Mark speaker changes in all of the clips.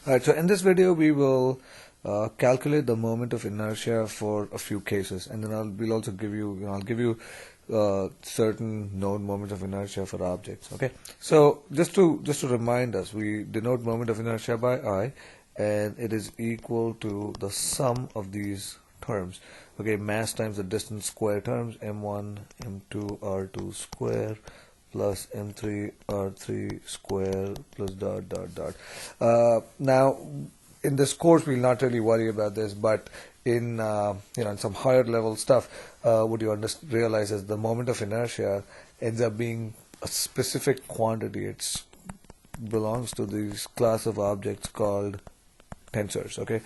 Speaker 1: Alright, so in this video we will calculate the moment of inertia for a few cases, and then we'll also give you, I'll give you certain known moments of inertia for objects. Okay, so just to remind us, we denote moment of inertia by I, and it is equal to the sum of these terms. Okay, mass times the distance square terms, m1 m2 r2 square plus m3 r3 square plus dot dot dot. Now in this course we'll not really worry about this, but in in some higher level stuff, what you realize is the moment of inertia ends up being a specific quantity. It belongs to this class of objects called tensors. Okay,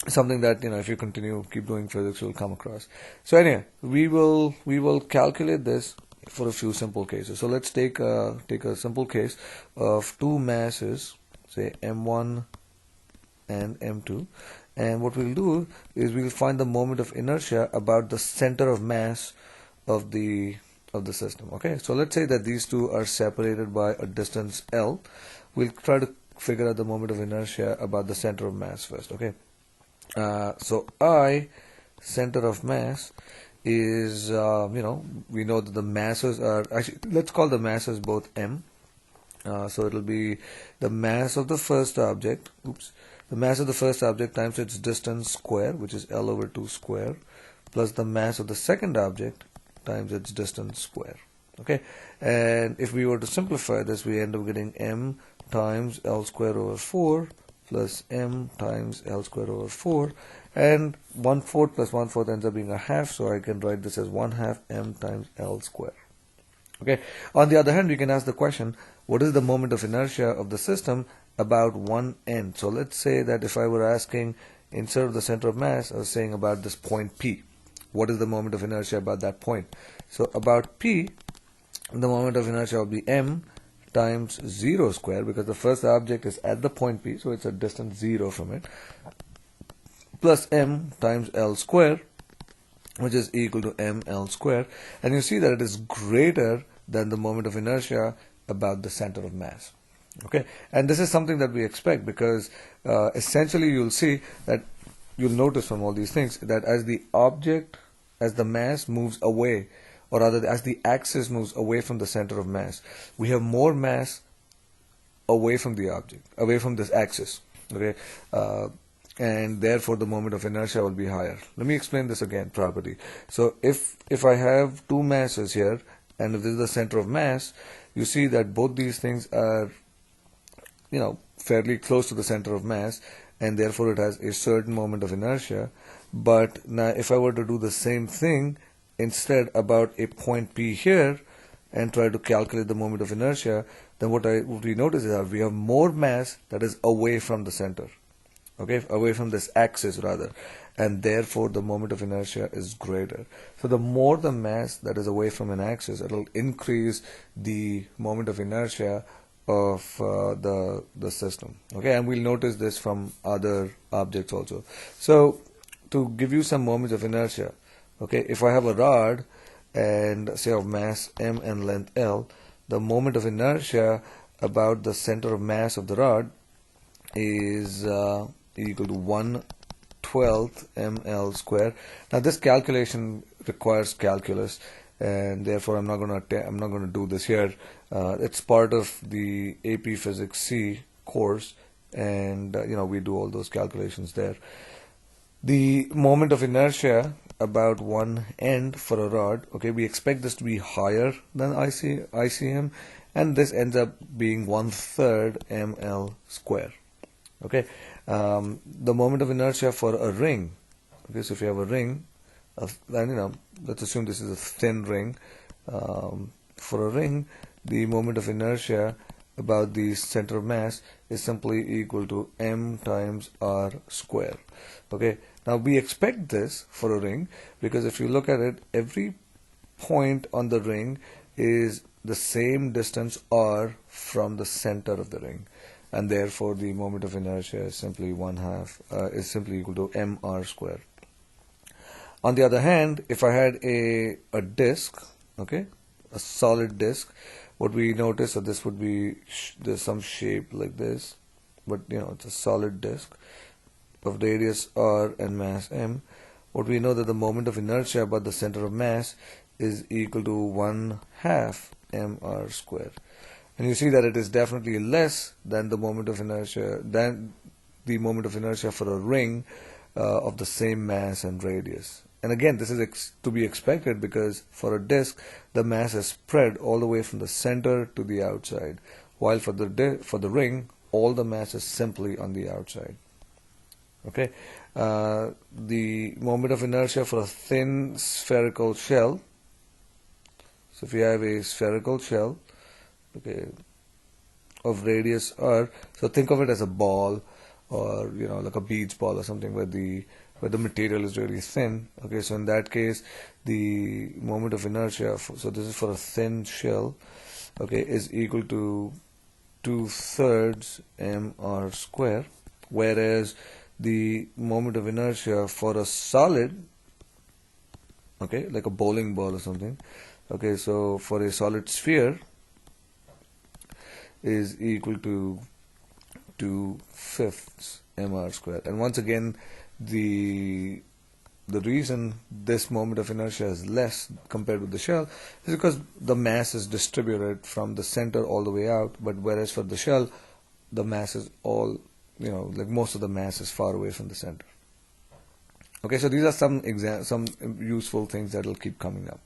Speaker 1: something that if you keep doing physics, you'll come across. So anyway, we will calculate this for a few simple cases. So let's take a simple case of two masses, say m1 and m2, and what we'll do is we'll find the moment of inertia about the center of mass of the system. Okay, so let's say that these two are separated by a distance L. We'll try to figure out the moment of inertia about the center of mass first. Okay, so I, center of mass, is we know that the masses are actually, let's call the masses both m. So it'll be the mass of the first object, the mass of the first object times its distance square, which is L over 2 square, plus the mass of the second object times its distance square. Okay, and if we were to simplify this, we end up getting m times L square over 4 plus m times L square over 4, and 1/4 plus 1/4 ends up being a half, so I can write this as 1/2 m times L square. Okay. On the other hand, we can ask the question, what is the moment of inertia of the system about one end? So let's say that if I were asking, instead of the center of mass, I was saying about this point P. What is the moment of inertia about that point? So about P, the moment of inertia will be m times 0 square, because the first object is at the point P, so it's a distance 0 from it, plus m times L square, which is equal to ml square, and you see that it is greater than the moment of inertia about the center of mass. Okay, and this is something that we expect, because essentially you'll see that, you'll notice from all these things that as the mass moves away, or rather as the axis moves away from the center of mass, we have more mass away from the object, away from this axis. Okay, and therefore the moment of inertia will be higher. Let me explain this again properly. So if I have two masses here, and if this is the center of mass, you see that both these things are fairly close to the center of mass, and therefore it has a certain moment of inertia. But now if I were to do the same thing instead about a point P here and try to calculate the moment of inertia, then what we notice is that we have more mass that is away from the center. Okay, away from this axis rather, and therefore the moment of inertia is greater. So the more the mass that is away from an axis, it will increase the moment of inertia of the system. Okay, and we'll notice this from other objects also. So to give you some moments of inertia, okay, if I have a rod and say of mass m and length L, the moment of inertia about the center of mass of the rod is equal to 1/12 ml square. Now this calculation requires calculus, and therefore I'm not going to do this here. It's part of the AP Physics C course, and we do all those calculations there. The moment of inertia about one end for a rod, okay, we expect this to be higher than ICM, and this ends up being 1/3 ml square. Okay, the moment of inertia for a ring. Okay, so if you have a ring, then let's assume this is a thin ring. For a ring, the moment of inertia about the center of mass is simply equal to m times r square. Okay, now we expect this for a ring because if you look at it, every point on the ring is the same distance r from the center of the ring, and therefore the moment of inertia is simply simply equal to mr square. On the other hand, if I had a disk, okay, a solid disk, what we notice that this would be there's some shape like this, but it's a solid disk of radius r and mass m. What we know that the moment of inertia about the center of mass is equal to 1/2 mr square. And you see that it is definitely less than the moment of inertia for a ring of the same mass and radius. And again, this is to be expected because for a disk, the mass is spread all the way from the center to the outside, while for the ring, all the mass is simply on the outside. Okay, the moment of inertia for a thin spherical shell. So if you have a spherical shell, okay, of radius r, so think of it as a ball, or like a beach ball or something where the material is really thin. Okay, so in that case, the moment of inertia, so this is for a thin shell, okay, is equal to 2/3 mr square, whereas the moment of inertia for a solid, okay, like a bowling ball or something, okay, so for a solid sphere is equal to 2/5 mr square. And once again, the reason this moment of inertia is less compared with the shell is because the mass is distributed from the center all the way out, but whereas for the shell, the mass is all, like most of the mass is far away from the center. Okay, so these are some useful things that will keep coming up.